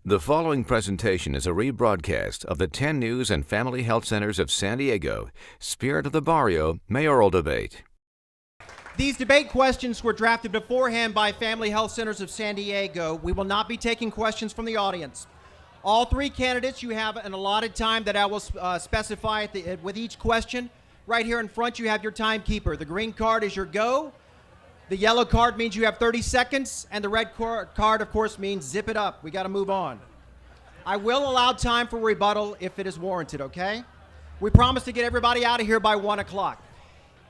The following presentation is a rebroadcast of the 10 News and Family Health Centers of San Diego Spirit of the Barrio Mayoral Debate. These debate questions were drafted beforehand by Family Health Centers of San Diego. We will not be taking questions from the audience. All three candidates, you have an allotted time that I will specify with each question. Right here in front, you have your timekeeper. The green card is your go. The yellow card means you have 30 seconds, and the red card, of course, means zip it up. We got to move on. I will allow time for rebuttal if it is warranted, okay? We promise to get everybody out of here by 1 o'clock.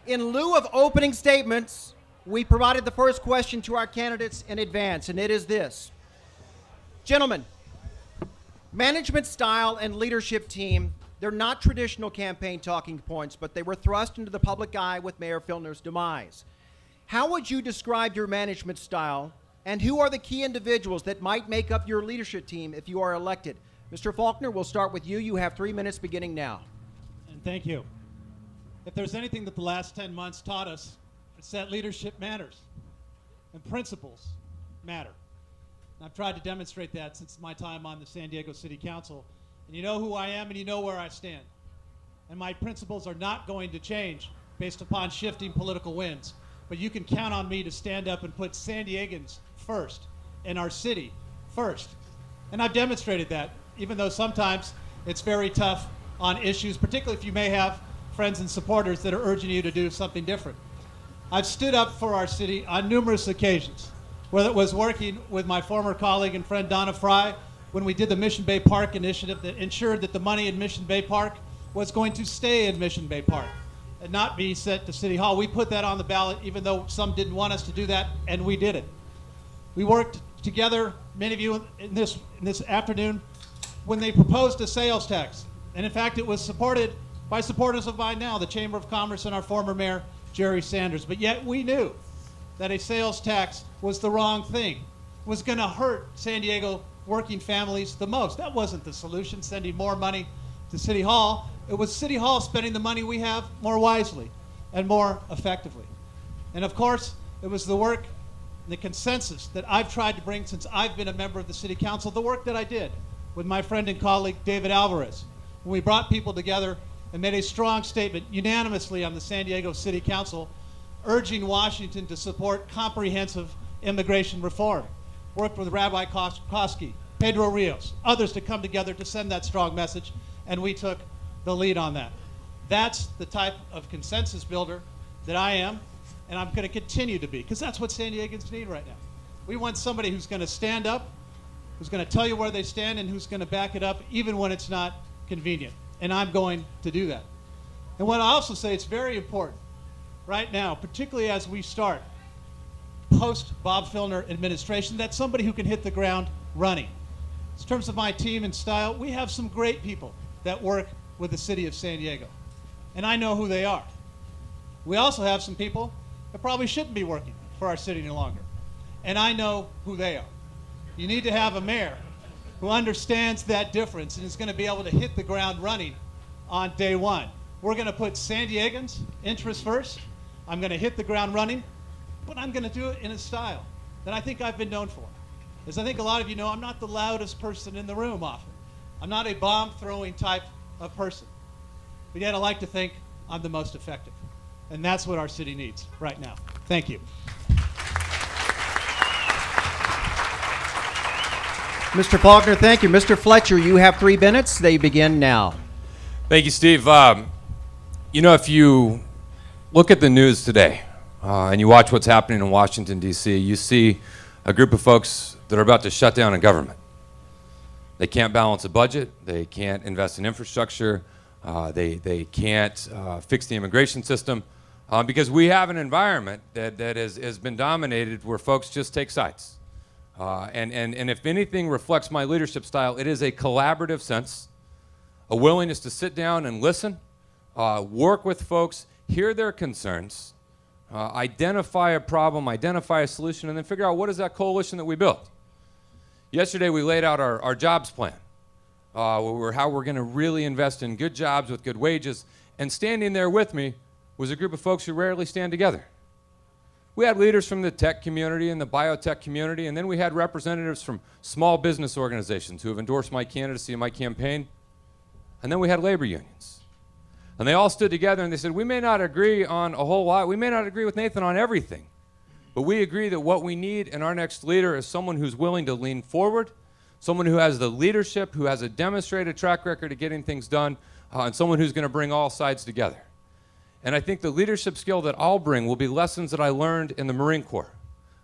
In lieu of opening statements, we provided the first question to our candidates in advance, and it is this. Gentlemen, management style and leadership team, they're not traditional campaign talking points, but they were thrust into the public eye with Mayor Faulconer's demise. How would you describe your management style, and who are the key individuals that might make up your leadership team if you are elected? Mr. Faulconer, we'll start with you. You have 3 minutes beginning now. And thank you. If there's anything that the last 10 months taught us, it's that leadership matters and principles matter. And I've tried to demonstrate that since my time on the San Diego City Council. And you know who I am and you know where I stand. And my principles are not going to change based upon shifting political winds. But you can count on me to stand up and put San Diegans first and our city first. And I've demonstrated that, even though sometimes it's very tough on issues, particularly if you may have friends and supporters that are urging you to do something different. I've stood up for our city on numerous occasions, whether it was working with my former colleague and friend Donna Fry when we did the Mission Bay Park initiative that ensured that the money in Mission Bay Park was going to stay in Mission Bay Park and not be sent to City Hall. We put that on the ballot even though some didn't want us to do that, and we did it. We worked together, many of you in this afternoon, when they proposed a sales tax. And in fact, it was supported by supporters of mine now, the Chamber of Commerce and our former mayor, Jerry Sanders. But yet we knew that a sales tax was the wrong thing, was gonna hurt San Diego working families the most. That wasn't the solution, sending more money to City Hall. It was City Hall spending the money we have more wisely and more effectively. And of course, it was the work and the consensus that I've tried to bring since I've been a member of the City Council, the work that I did with my friend and colleague, David Alvarez, when we brought people together and made a strong statement unanimously on the San Diego City Council, urging Washington to support comprehensive immigration reform. Worked with Rabbi Koski, Pedro Rios, others to come together to send that strong message, and we took the lead on that. That's the type of consensus builder that I am, and I'm going to continue to be, because that's what San Diegans need right now. We want somebody who's going to stand up, who's going to tell you where they stand, and who's going to back it up even when it's not convenient. And I'm going to do that. And what I also say, it's very important right now, particularly as we start post Bob Faulconer administration, that's somebody who can hit the ground running. In terms of my team and style, we have some great people that work with the city of San Diego, and I know who they are. We also have some people that probably shouldn't be working for our city any longer, and I know who they are. You need to have a mayor who understands that difference and is going to be able to hit the ground running on day one. We're going to put San Diegans' interests first. I'm going to hit the ground running, but I'm going to do it in a style that I think I've been known for. As I think a lot of you know, I'm not the loudest person in the room often. I'm not a bomb-throwing type of person. But yet I like to think I'm the most effective. And that's what our city needs right now. Thank you. Mr. Faulconer, thank you. Mr. Fletcher, you have 3 minutes. They begin now. Thank you, Steve. You know, if you look at the news today and you watch what's happening in Washington, D.C., you see a group of folks that are about to shut down a government. They can't balance a budget. They can't invest in infrastructure. They can't fix the immigration system because we have an environment that has been dominated where folks just take sides. And if anything reflects my leadership style, it is a collaborative sense, a willingness to sit down and listen, work with folks, hear their concerns, identify a problem, identify a solution, and then figure out what is that coalition that we built. Yesterday we laid out our jobs plan, how we're going to really invest in good jobs with good wages, and standing there with me was a group of folks who rarely stand together. We had leaders from the tech community and the biotech community, and then we had representatives from small business organizations who have endorsed my candidacy and my campaign. And then we had labor unions. And they all stood together and they said, we may not agree on a whole lot. We may not agree with Nathan on everything. But we agree that what we need in our next leader is someone who's willing to lean forward, someone who has the leadership, who has a demonstrated track record of getting things done, and someone who's going to bring all sides together. And I think the leadership skill that I'll bring will be lessons that I learned in the Marine Corps,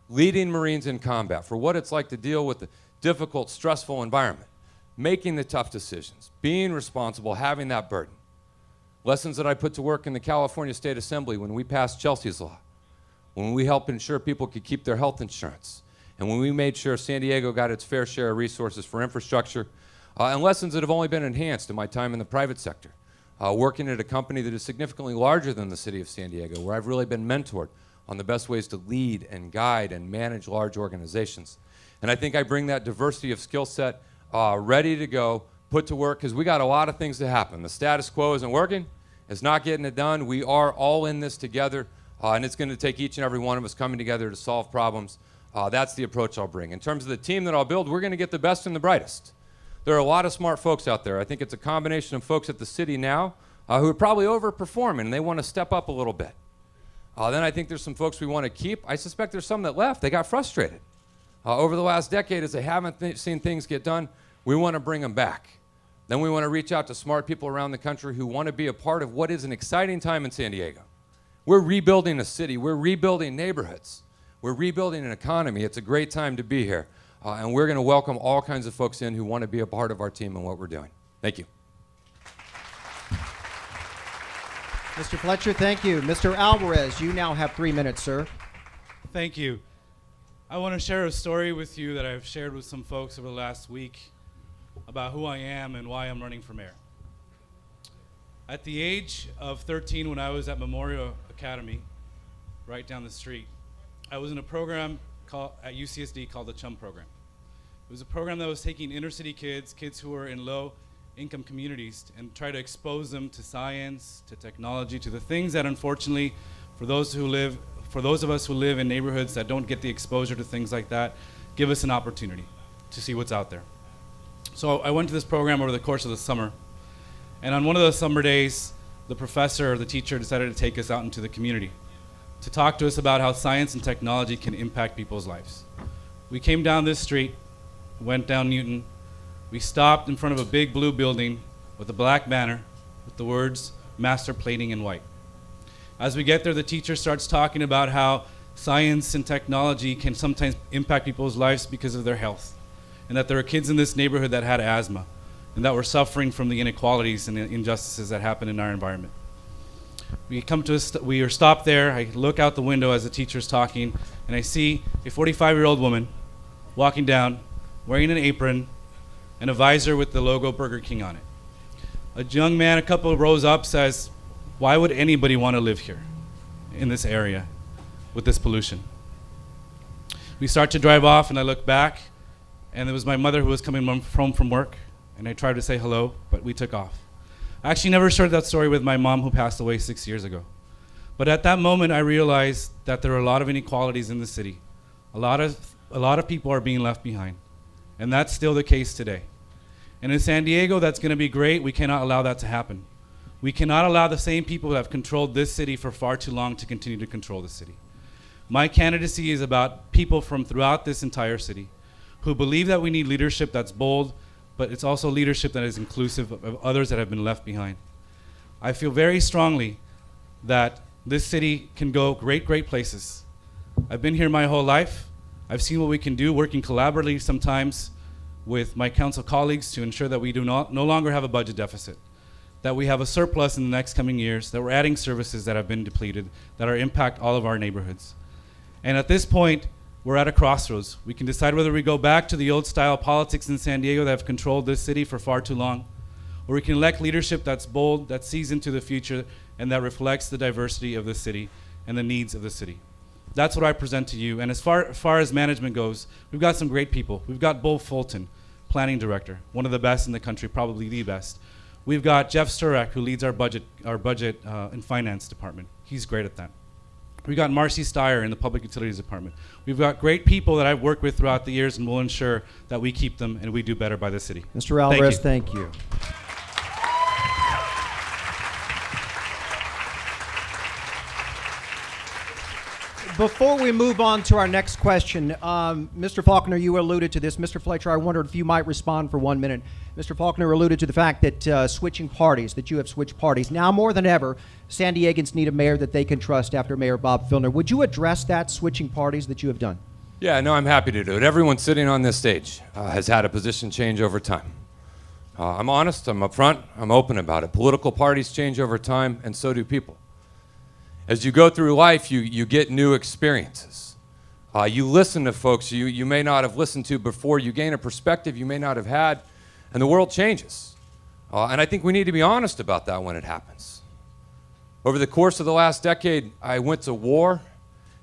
leading Marines in combat, for what it's like to deal with the difficult, stressful environment, making the tough decisions, being responsible, having that burden. Lessons that I put to work in the California State Assembly when we passed Chelsea's Law, when we helped ensure people could keep their health insurance, and when we made sure San Diego got its fair share of resources for infrastructure, and lessons that have only been enhanced in my time in the private sector. Working at a company that is significantly larger than the city of San Diego, where I've really been mentored on the best ways to lead and guide and manage large organizations. And I think I bring that diversity of skill set ready to go, put to work, because we got a lot of things to happen. The status quo isn't working, it's not getting it done. We are all in this together, and it's going to take each and every one of us coming together to solve problems. That's the approach I'll bring. In terms of the team that I'll build, we're going to get the best and the brightest. There are a lot of smart folks out there. I think it's a combination of folks at the city now who are probably overperforming and they want to step up a little bit. Then I think there's some folks we want to keep. I suspect there's some that left. They got frustrated. Over the last decade, as they haven't seen things get done, we want to bring them back. Then we want to reach out to smart people around the country who want to be a part of what is an exciting time in San Diego. We're rebuilding a city. We're rebuilding neighborhoods. We're rebuilding an economy. It's a great time to be here. And we're going to welcome all kinds of folks in who want to be a part of our team and what we're doing. Thank you. Mr. Fletcher, thank you. Mr. Alvarez, you now have 3 minutes, sir. Thank you. I want to share a story with you that I've shared with some folks over the last week about who I am and why I'm running for mayor. At the age of 13, when I was at Memorial Academy, right down the street, I was in a program at UCSD called the CHUM program. It was a program that was taking inner city kids who were in low income communities, and try to expose them to science, to technology, to the things that unfortunately for those of us who live in neighborhoods that don't get the exposure to things like that, give us an opportunity to see what's out there. So I went to this program over the course of the summer, and on one of those summer days, the professor or the teacher decided to take us out into the community to talk to us about how science and technology can impact people's lives. We came down this street, went down Newton. We stopped in front of a big blue building with a black banner with the words master plating in white. As we get there, the teacher starts talking about how science and technology can sometimes impact people's lives because of their health, and that there are kids in this neighborhood that had asthma and that were suffering from the inequalities and the injustices that happen in our environment. We are stopped there. I look out the window as the teacher's talking, and I see a 45-year-old woman walking down, wearing an apron and a visor with the logo Burger King on it. A young man, a couple of rows up, says, "Why would anybody want to live here in this area with this pollution?" We start to drive off, and I look back, and it was my mother who was coming home from work, and I tried to say hello, but we took off. I actually never shared that story with my mom, who passed away 6 years ago. But at that moment, I realized that there are a lot of inequalities in the city. A lot of people are being left behind, and that's still the case today. And in San Diego, that's going to be great. We cannot allow that to happen. We cannot allow the same people who have controlled this city for far too long to continue to control the city. My candidacy is about people from throughout this entire city who believe that we need leadership that's bold, but it's also leadership that is inclusive of others that have been left behind. I feel very strongly that this city can go great, great places. I've been here my whole life. I've seen what we can do, working collaboratively sometimes with my council colleagues to ensure that we no longer have a budget deficit, that we have a surplus in the next coming years, that we're adding services that have been depleted, that are impact all of our neighborhoods. And at this point, we're at a crossroads. We can decide whether we go back to the old style politics in San Diego that have controlled this city for far too long, or we can elect leadership that's bold, that sees into the future, and that reflects the diversity of the city and the needs of the city. That's what I present to you. And as far as management goes, we've got some great people. We've got Bo Fulton, planning director, one of the best in the country, probably the best. We've got Jeff Sturak, who leads our budget and finance department. He's great at that. We got Marcy Steyer in the Public Utilities Department. We've got great people that I've worked with throughout the years, and we'll ensure that we keep them and we do better by the city. Mr. Alvarez, thank you. Before we move on to our next question, Mr. Faulconer, you alluded to this. Mr. Fletcher, I wondered if you might respond for 1 minute. Mr. Faulconer alluded to the fact that switching parties, that you have switched parties. Now more than ever, San Diegans need a mayor that they can trust after Mayor Bob Filner. Would you address that, switching parties that you have done? Yeah, no, I'm happy to do it. Everyone sitting on this stage has had a position change over time. I'm honest, I'm upfront, I'm open about it. Political parties change over time, and so do people. As you go through life, you get new experiences. You listen to folks you may not have listened to before. You gain a perspective you may not have had, and the world changes. And I think we need to be honest about that when it happens. Over the course of the last decade, I went to war,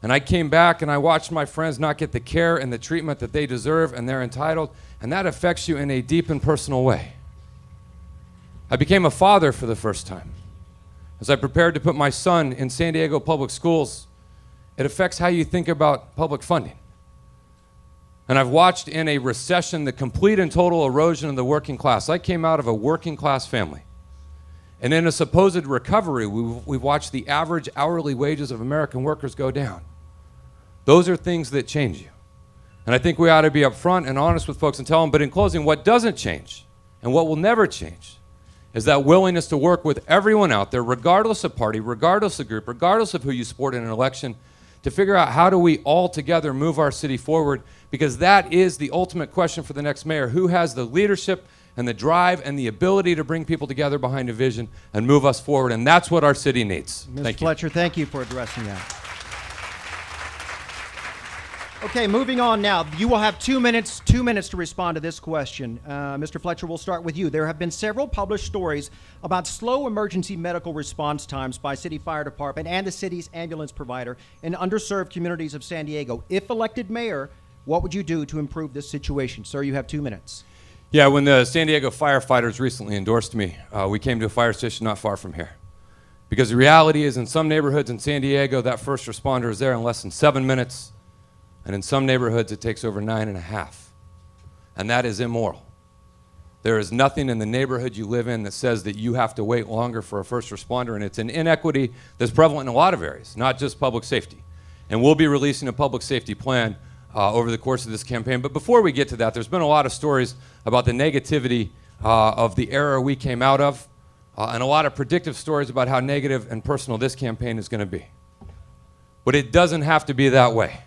and I came back and I watched my friends not get the care and the treatment that they deserve and they're entitled, and that affects you in a deep and personal way. I became a father for the first time. As I prepared to put my son in San Diego public schools, it affects how you think about public funding. And I've watched in a recession the complete and total erosion of the working class. I came out of a working class family. And in a supposed recovery, we've watched the average hourly wages of American workers go down. Those are things that change you. And I think we ought to be upfront and honest with folks and tell them, but in closing, what doesn't change and what will never change is that willingness to work with everyone out there, regardless of party, regardless of group, regardless of who you support in an election, to figure out how do we all together move our city forward, because that is the ultimate question for the next mayor. Who has the leadership and the drive and the ability to bring people together behind a vision and move us forward? And that's what our city needs. Mr. Fletcher, thank you for addressing that. Okay, moving on now. You will have 2 minutes to respond to this question. Mr. Fletcher, we'll start with you. There have been several published stories about slow emergency medical response times by City Fire Department and the city's ambulance provider in underserved communities of San Diego. If elected mayor, what would you do to improve this situation? Sir, you have 2 minutes. Yeah, when the San Diego firefighters recently endorsed me, we came to a fire station not far from here. Because the reality is, in some neighborhoods in San Diego, that first responder is there in less than 7 minutes. And in some neighborhoods, it takes over 9.5. And that is immoral. There is nothing in the neighborhood you live in that says that you have to wait longer for a first responder, and it's an inequity that's prevalent in a lot of areas, not just public safety. And we'll be releasing a public safety plan over the course of this campaign. But before we get to that, there's been a lot of stories about the negativity of the era we came out of, and a lot of predictive stories about how negative and personal this campaign is going to be. But it doesn't have to be that way.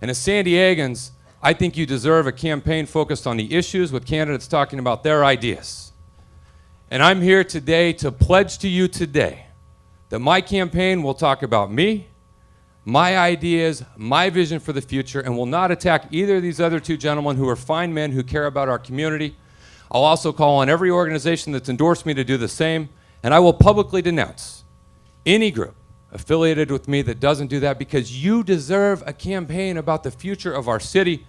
And as San Diegans, I think you deserve a campaign focused on the issues with candidates talking about their ideas. And I'm here today to pledge to you today that my campaign will talk about me, my ideas, my vision for the future, and will not attack either of these other two gentlemen who are fine men who care about our community. I'll also call on every organization that's endorsed me to do the same, and I will publicly denounce any group affiliated with me that doesn't do that, because you deserve a campaign about the future of our city.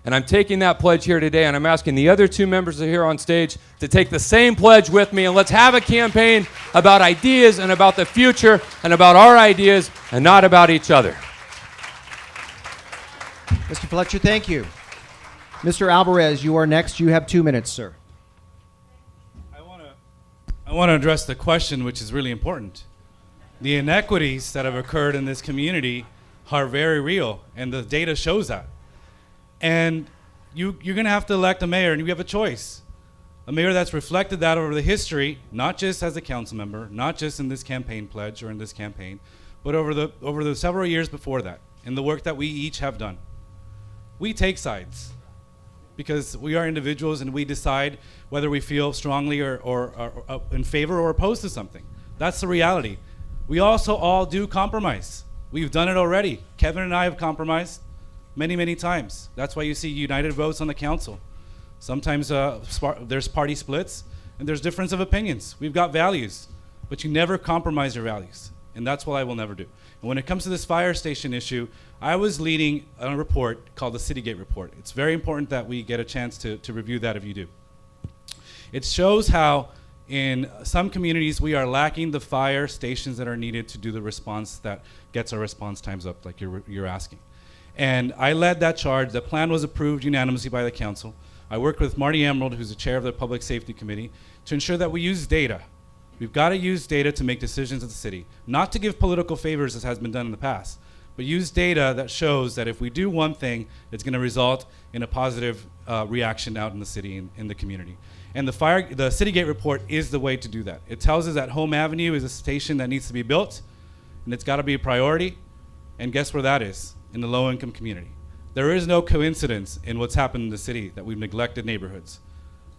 And I'm taking that pledge here today, and I'm asking the other two members here on stage to take the same pledge with me, and let's have a campaign about ideas and about the future and about our ideas and not about each other. Mr. Fletcher, thank you. Mr. Alvarez, you are next. You have 2 minutes, sir. I want to address the question, which is really important. The inequities that have occurred in this community are very real, and the data shows that. And you're going to have to elect a mayor, and you have a choice. A mayor that's reflected that over the history, not just as a council member, not just in this campaign pledge or in this campaign, but over the several years before that, in the work that we each have done. We take sides because we are individuals, and we decide whether we feel strongly or in favor or opposed to something. That's the reality. We also all do compromise. We've done it already. Kevin and I have compromised many, many times. That's why you see united votes on the council. Sometimes there's party splits, and there's difference of opinions. We've got values, but you never compromise your values, and that's what I will never do. And when it comes to this fire station issue, I was leading a report called the Citygate Report. It's very important that we get a chance to review that if you do. It shows how In some communities, we are lacking the fire stations that are needed to do the response that gets our response times up, like you're asking. And I led that charge. The plan was approved unanimously by the council. I worked with Marty Emerald, who's the chair of the Public Safety Committee, to ensure that we use data. We've got to use data to make decisions of the city, not to give political favors as has been done in the past, but use data that shows that if we do one thing, it's going to result in a positive reaction out in the city and in the community. And the Citygate report is the way to do that. It tells us that Home Avenue is a station that needs to be built, and it's got to be a priority. And guess where that is? In the low-income community. There is no coincidence in what's happened in the city that we've neglected neighborhoods.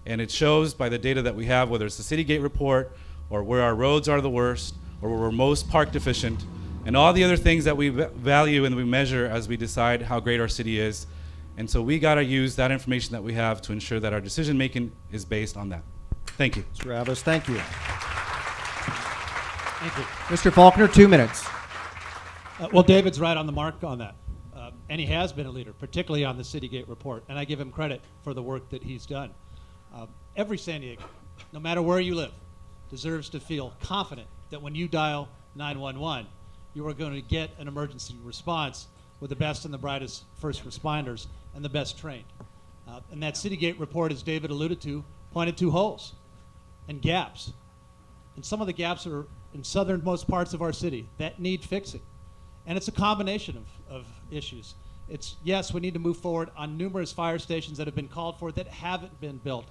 And it shows by the data that we have, whether it's the Citygate report, or where our roads are the worst, or where we're most park deficient, and all the other things that we value and we measure as we decide how great our city is. And so we gotta use that information that we have to ensure that our decision making is based on that. Thank you. Mr. Alvarez, thank you. Thank you. Mr. Faulconer, 2 minutes. Well, David's right on the mark on that. And he has been a leader, particularly on the Citygate report. And I give him credit for the work that he's done. Every San Diego, no matter where you live, deserves to feel confident that when you dial 911, you are going to get an emergency response with the best and the brightest first responders and the best trained. And that Citygate report, as David alluded to, pointed to holes and gaps. And some of the gaps are in southernmost parts of our city that need fixing. And it's a combination of issues. It's, yes, we need to move forward on numerous fire stations that have been called for that haven't been built.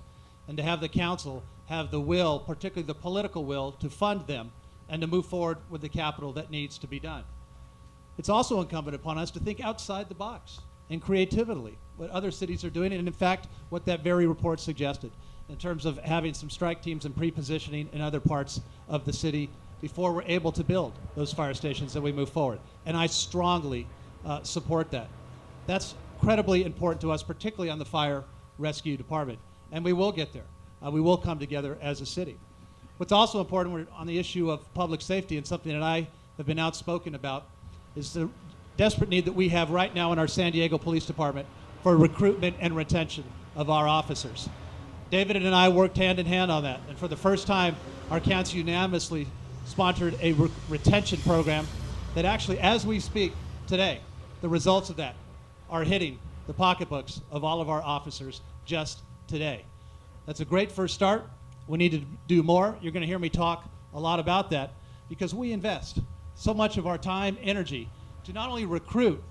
And to have the council have the will, particularly the political will, to fund them and to move forward with the capital that needs to be done. It's also incumbent upon us to think outside the box and creatively what other cities are doing, and in fact, what that very report suggested in terms of having some strike teams and pre-positioning in other parts of the city before we're able to build those fire stations that we move forward. And I strongly support that. That's incredibly important to us, particularly on the fire rescue department. And we will get there. We will come together as a city. What's also important on the issue of public safety, and something that I have been outspoken about, is the desperate need that we have right now in our San Diego Police Department for recruitment and retention of our officers. David and I worked hand in hand on that. And for the first time, our council unanimously sponsored a retention program that actually, as we speak today, the results of that are hitting the pocketbooks of all of our officers just today. That's a great first start. We need to do more. You're going to hear me talk a lot about that because we invest so much of our time, energy to not only recruit,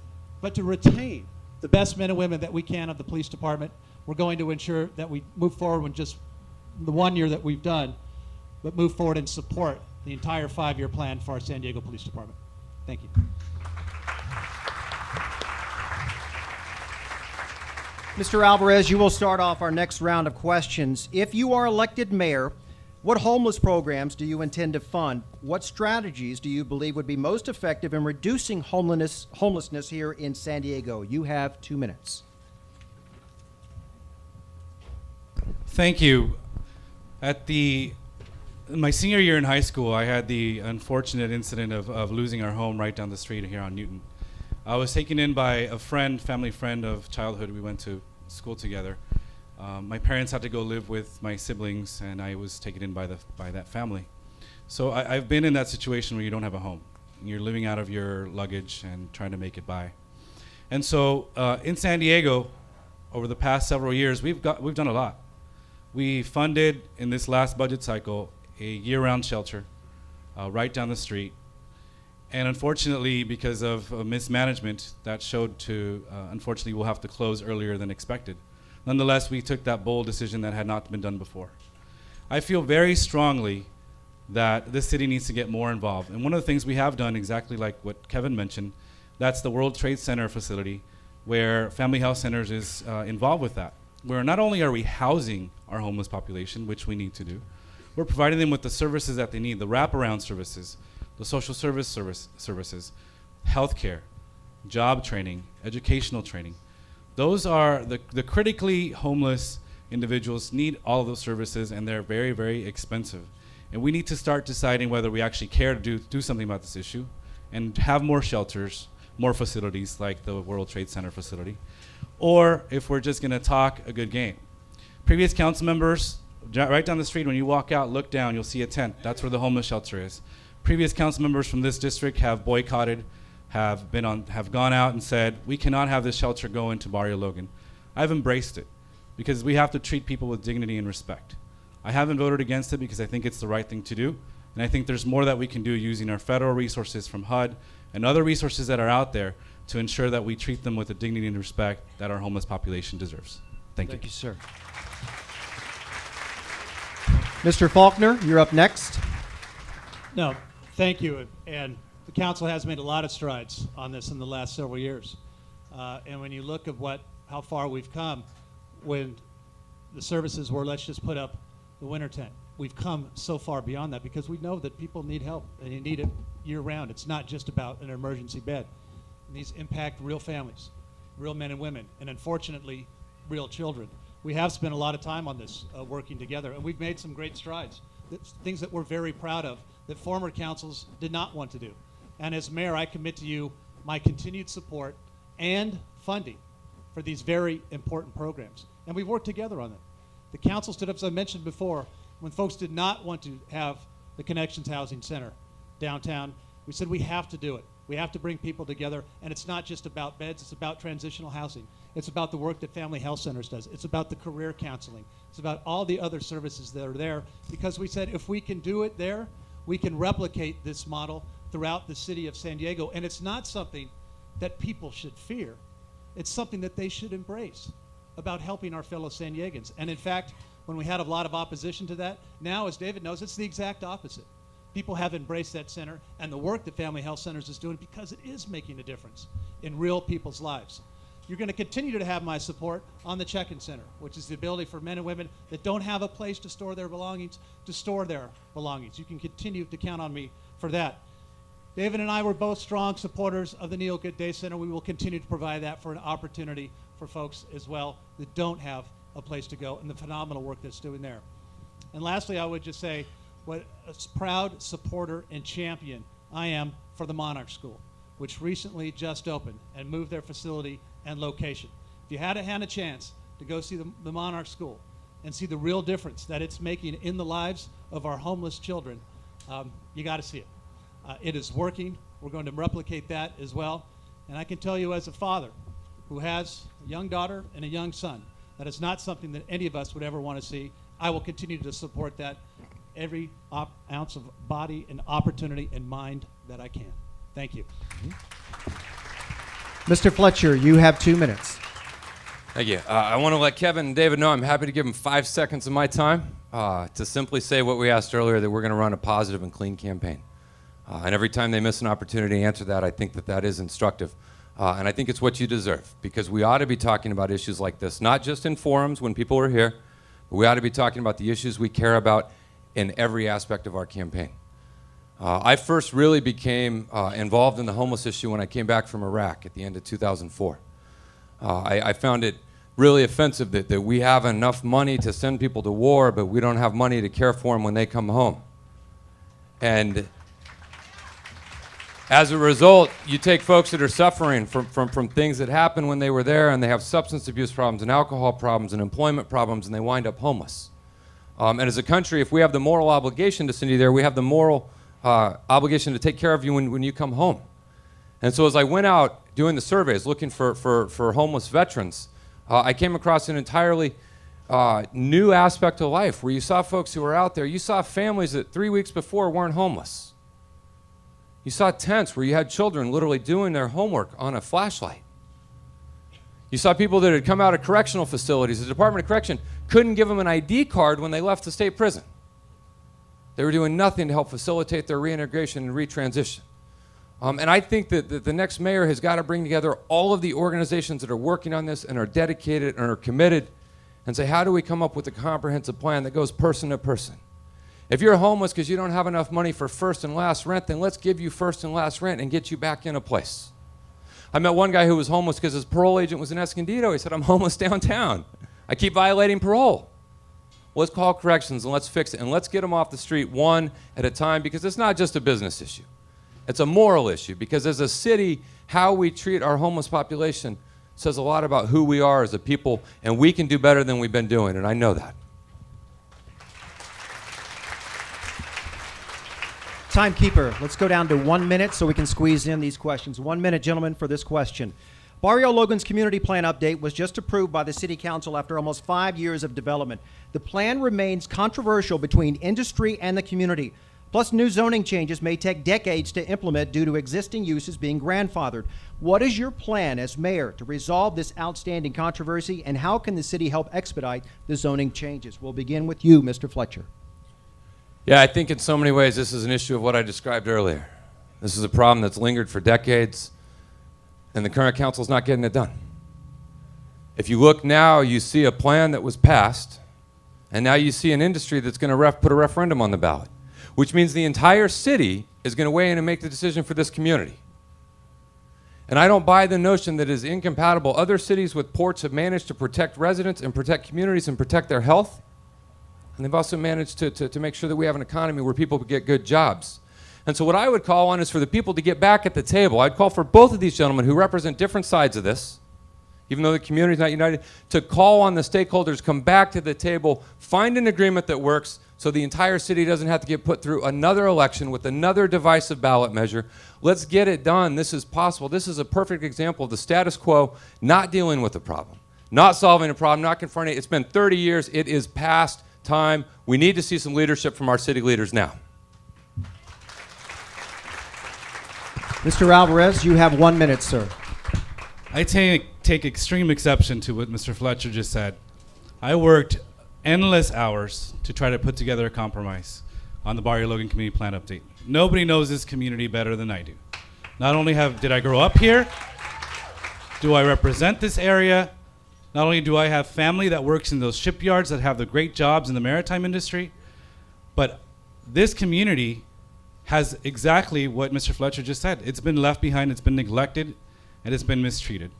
but to retain the best men and women that we can of the police department. We're going to ensure that we move forward with just the 1 year that we've done, but move forward and support the entire 5-year plan for our San Diego Police Department. Thank you. Mr. Alvarez, you will start off our next round of questions. If you are elected mayor, what homeless programs do you intend to fund? What strategies do you believe would be most effective in reducing homelessness here in San Diego? You have 2 minutes. Thank you. In my senior year in high school, I had the unfortunate incident of losing our home right down the street here on Newton. I was taken in by a family friend of childhood. We went to school together. My parents had to go live with my siblings, and I was taken in by that family. So I've been in that situation where you don't have a home. You're living out of your luggage and trying to make it by. And so in San Diego, over the past several years, we've done a lot. We funded, in this last budget cycle, a year-round shelter right down the street. And unfortunately, because of mismanagement, that showed unfortunately, we'll have to close earlier than expected. Nonetheless, we took that bold decision that had not been done before. I feel very strongly that this city needs to get more involved. And one of the things we have done, exactly like what Kevin mentioned, that's the World Trade Center facility, where Family Health Centers is involved with that. Where not only are we housing our homeless population, which we need to do, we're providing them with the services that they need, the wraparound services, the social services, healthcare, job training, educational training. Those are the critically homeless individuals need all of those services, and they're very, very expensive. And we need to start deciding whether we actually care to do something about this issue and have more shelters, more facilities like the World Trade Center facility, or if we're just going to talk a good game. Previous council members Right down the street, when you walk out, look down, you'll see a tent. That's where the homeless shelter is. Previous council members from this district have boycotted, have gone out and said, we cannot have this shelter go into Barrio Logan. I've embraced it because we have to treat people with dignity and respect. I haven't voted against it because I think it's the right thing to do, and I think there's more that we can do using our federal resources from HUD and other resources that are out there to ensure that we treat them with the dignity and respect that our homeless population deserves. Thank you. Thank you, sir. Mr. Faulconer, you're up next. No, thank you. And the council has made a lot of strides on this in the last several years. And when you look at how far we've come, when the services were, let's just put up the winter tent, we've come so far beyond that because we know that people need help and you need it year round. It's not just about an emergency bed. These impact real families, real men and women, and unfortunately, real children. We have spent a lot of time on this working together, and we've made some great strides, things that we're very proud of that former councils did not want to do. And as mayor, I commit to you my continued support and funding for these very important programs. And we've worked together on them. The council stood up, as I mentioned before, when folks did not want to have the Connections Housing Center downtown. We said we have to do it. We have to bring people together, and it's not just about beds, it's about transitional housing. It's about the work that Family Health Centers does. It's about the career counseling. It's about all the other services that are there, because we said if we can do it there, we can replicate this model throughout the city of San Diego. And it's not something that people should fear. It's something that they should embrace about helping our fellow San Diegans. And in fact, when we had a lot of opposition to that, now, as David knows, it's the exact opposite. People have embraced that center and the work that Family Health Centers is doing because it is making a difference in real people's lives. You're going to continue to have my support on the check-in center, which is the ability for men and women that don't have a place to store their belongings to store their belongings. You can continue to count on me for that. David and I were both strong supporters of the Neil Good Day Center. We will continue to provide that for an opportunity for folks as well that don't have a place to go, and the phenomenal work that's doing there. And lastly, I would just say what a proud supporter and champion I am for the Monarch School, which recently just opened and moved their facility and location. If you had a chance to go see the Monarch School and see the real difference that it's making in the lives of our homeless children, you got to see it. It is working. We're going to replicate that as well. And I can tell you as a father who has a young daughter and a young son, that is not something that any of us would ever want to see. I will continue to support that every ounce of body and opportunity and mind that I can. Thank you. Mr. Fletcher, you have 2 minutes. Thank you. I want to let Kevin and David know I'm happy to give them 5 seconds of my time to simply say what we asked earlier, that we're going to run a positive and clean campaign. And every time they miss an opportunity to answer that, I think that is instructive. And I think it's what you deserve, because we ought to be talking about issues like this, not just in forums when people are here, but we ought to be talking about the issues we care about in every aspect of our campaign. I first really became involved in the homeless issue when I came back from Iraq at the end of 2004. I found it really offensive that we have enough money to send people to war, but we don't have money to care for them when they come home. And as a result, you take folks that are suffering from things that happened when they were there, and they have substance abuse problems and alcohol problems and employment problems, and they wind up homeless. And as a country, if we have the moral obligation to send you there, we have the moral obligation to take care of you when you come home. And so as I went out doing the surveys, looking for homeless veterans, I came across an entirely new aspect of life where you saw folks who were out there. You saw families that 3 weeks before weren't homeless. You saw tents where you had children literally doing their homework on a flashlight. You saw people that had come out of correctional facilities. The Department of Correction couldn't give them an ID card when they left the state prison. They were doing nothing to help facilitate their reintegration and retransition. And I think that the next mayor has got to bring together all of the organizations that are working on this and are dedicated and are committed and say, how do we come up with a comprehensive plan that goes person to person? If you're homeless because you don't have enough money for first and last rent, then let's give you first and last rent and get you back in a place. I met one guy who was homeless because his parole agent was in Escondido. He said, I'm homeless downtown. I keep violating parole. Let's call corrections and let's fix it, and let's get them off the street one at a time, because it's not just a business issue. It's a moral issue, because as a city, how we treat our homeless population says a lot about who we are as a people, and we can do better than we've been doing, and I know that. Timekeeper, let's go down to 1 minute so we can squeeze in these questions. 1 minute, gentlemen, for this question. Barrio Logan's community plan update was just approved by the City Council after almost 5 years of development. The plan remains controversial between industry and the community. Plus, new zoning changes may take decades to implement due to existing uses being grandfathered. What is your plan as mayor to resolve this outstanding controversy, and how can the city help expedite the zoning changes? We'll begin with you, Mr. Fletcher. Yeah, I think in so many ways this is an issue of what I described earlier. This is a problem that's lingered for decades, and the current council's not getting it done. If you look now, you see a plan that was passed, and now you see an industry that's going to put a referendum on the ballot, which means the entire city is going to weigh in and make the decision for this community. And I don't buy the notion that it is incompatible. Other cities with ports have managed to protect residents and protect communities and protect their health. And they've also managed to make sure that we have an economy where people can get good jobs. And so what I would call on is for the people to get back at the table. I'd call for both of these gentlemen who represent different sides of this, even though the community is not united, to call on the stakeholders, come back to the table, find an agreement that works so the entire city doesn't have to get put through another election with another divisive ballot measure. Let's get it done. This is possible. This is a perfect example of the status quo not dealing with the problem, not solving a problem, not confronting it. It's been 30 years. It is past time. We need to see some leadership from our city leaders now. Mr. Alvarez, you have 1 minute, sir. I take extreme exception to what Mr. Fletcher just said. I worked endless hours to try to put together a compromise on the Barrio Logan community plan update. Nobody knows this community better than I do. Not only did I grow up here, do I represent this area, not only do I have family that works in those shipyards that have the great jobs in the maritime industry, but this community has exactly what Mr. Fletcher just said. It's been left behind, it's been neglected, and it's been mistreated.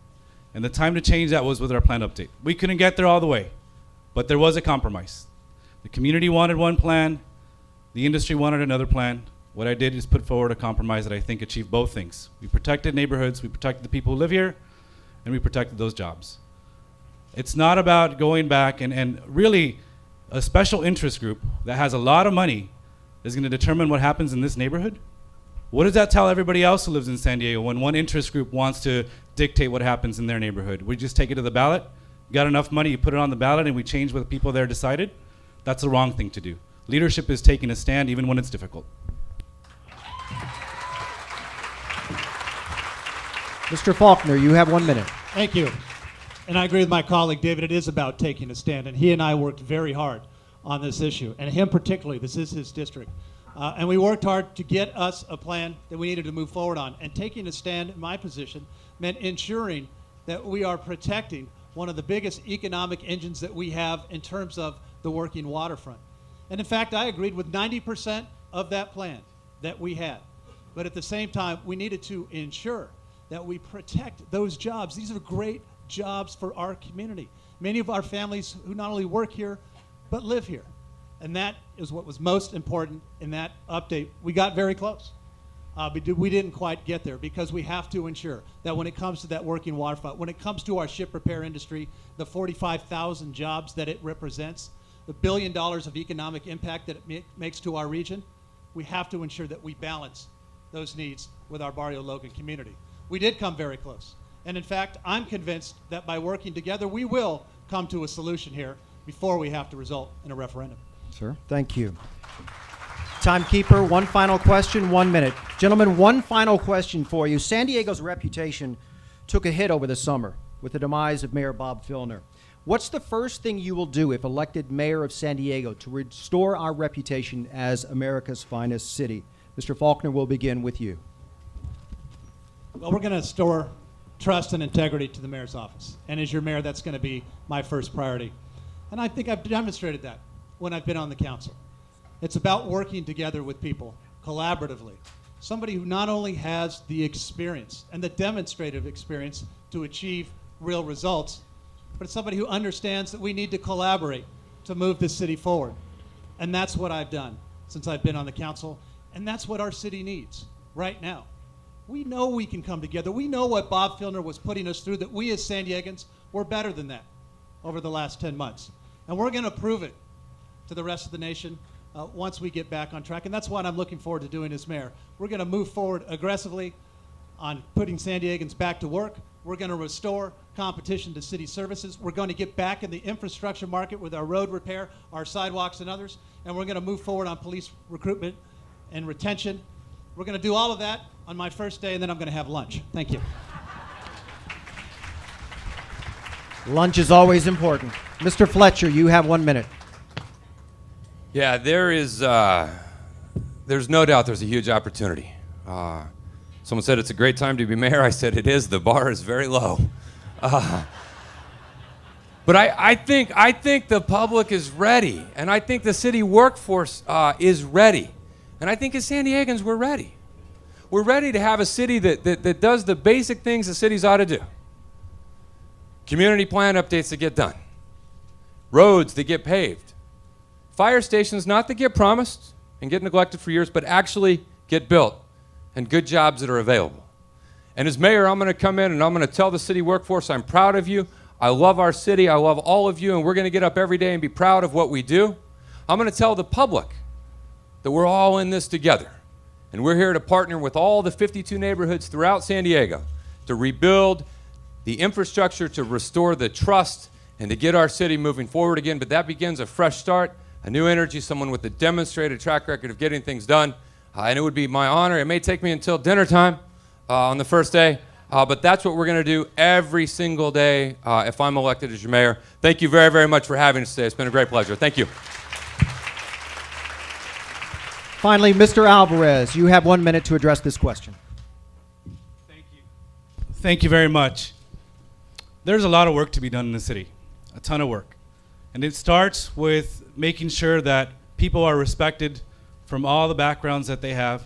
And the time to change that was with our plan update. We couldn't get there all the way, but there was a compromise. The community wanted one plan, the industry wanted another plan. What I did is put forward a compromise that I think achieved both things. We protected neighborhoods, we protected the people who live here, and we protected those jobs. It's not about going back and really a special interest group that has a lot of money is going to determine what happens in this neighborhood. What does that tell everybody else who lives in San Diego when one interest group wants to dictate what happens in their neighborhood? We just take it to the ballot, got enough money, you put it on the ballot, and we change what the people there decided? That's the wrong thing to do. Leadership is taking a stand even when it's difficult. Mr. Faulconer, you have 1 minute. Thank you. And I agree with my colleague, David. It is about taking a stand. And he and I worked very hard on this issue. And him particularly, this is his district. And we worked hard to get us a plan that we needed to move forward on. And taking a stand, in my position, meant ensuring that we are protecting one of the biggest economic engines that we have in terms of the working waterfront. And in fact, I agreed with 90% of that plan that we had. But at the same time, we needed to ensure that we protect those jobs. These are great jobs for our community. Many of our families who not only work here, but live here. And that is what was most important in that update. We got very close. We didn't quite get there because we have to ensure that when it comes to that working waterfront, when it comes to our ship repair industry, the 45,000 jobs that it represents, the $1 billion of economic impact that it makes to our region, we have to ensure that we balance those needs with our Barrio Logan community. We did come very close. And in fact, I'm convinced that by working together, we will come to a solution here before we have to result in a referendum. Sir, thank you. Timekeeper, one final question, 1 minute. Gentlemen, one final question for you. San Diego's reputation took a hit over the summer with the demise of Mayor Bob Faulconer. What's the first thing you will do if elected mayor of San Diego to restore our reputation as America's finest city? Mr. Faulconer, we'll begin with you. Well, we're going to restore trust and integrity to the mayor's office. And as your mayor, that's going to be my first priority. And I think I've demonstrated that when I've been on the council. It's about working together with people collaboratively. Somebody who not only has the experience and the demonstrative experience to achieve real results, but it's somebody who understands that we need to collaborate to move this city forward. And that's what I've done since I've been on the council. And that's what our city needs right now. We know we can come together. We know what Bob Faulconer was putting us through, that we as San Diegans were better than that over the last 10 months. And we're going to prove it to the rest of the nation once we get back on track. And that's what I'm looking forward to doing as mayor. We're going to move forward aggressively on putting San Diegans back to work. We're going to restore competition to city services. We're going to get back in the infrastructure market with our road repair, our sidewalks, and others. And we're going to move forward on police recruitment and retention. We're going to do all of that on my first day, and then I'm going to have lunch. Thank you. Lunch is always important. Mr. Fletcher, you have 1 minute. Yeah, there's no doubt there's a huge opportunity. Someone said it's a great time to be mayor. I said it is. The bar is very low. But I think the public is ready, and I think the city workforce is ready. And I think as San Diegans, we're ready. We're ready to have a city that does the basic things the cities ought to do. Community plan updates that get done. Roads that get paved. Fire stations not that get promised and get neglected for years, but actually get built, and good jobs that are available. And as mayor, I'm going to come in and I'm going to tell the city workforce, I'm proud of you. I love our city. I love all of you, and we're going to get up every day and be proud of what we do. I'm going to tell the public that we're all in this together, and we're here to partner with all the 52 neighborhoods throughout San Diego to rebuild the infrastructure, to restore the trust, and to get our city moving forward again. But that begins a fresh start, a new energy, someone with a demonstrated track record of getting things done. And it would be my honor. It may take me until dinner time on the first day, but that's what we're going to do every single day if I'm elected as your mayor. Thank you very, very much for having us today. It's been a great pleasure. Thank you. Finally, Mr. Alvarez, you have 1 minute to address this question. Thank you. Thank you very much. There's a lot of work to be done in the city, a ton of work. And it starts with making sure that people are respected from all the backgrounds that they have,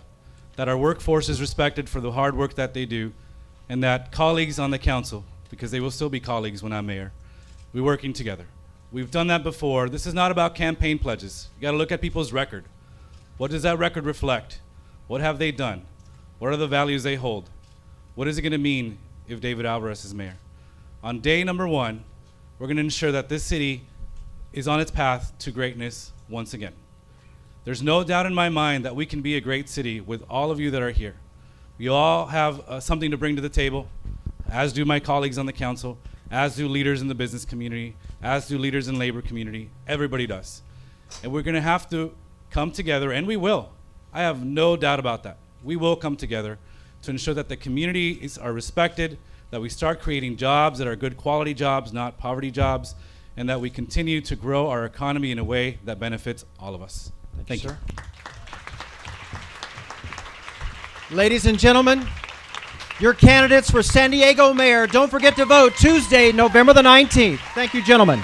that our workforce is respected for the hard work that they do, and that colleagues on the council, because they will still be colleagues when I'm mayor, we're working together. We've done that before. This is not about campaign pledges. You gotta look at people's record. What does that record reflect? What have they done? What are the values they hold? What is it gonna mean if David Alvarez is mayor? On day number 1, we're gonna ensure that this city is on its path to greatness once again. There's no doubt in my mind that we can be a great city with all of you that are here. We all have something to bring to the table, as do my colleagues on the council, as do leaders in the business community, as do leaders in labor community. Everybody does. And we're gonna have to come together, and we will. I have no doubt about that. We will come together to ensure that the communities are respected, that we start creating jobs that are good quality jobs, not poverty jobs, and that we continue to grow our economy in a way that benefits all of us. Thank you. Ladies and gentlemen, your candidates for San Diego mayor. Don't forget to vote Tuesday, November the 19th. Thank you, gentlemen.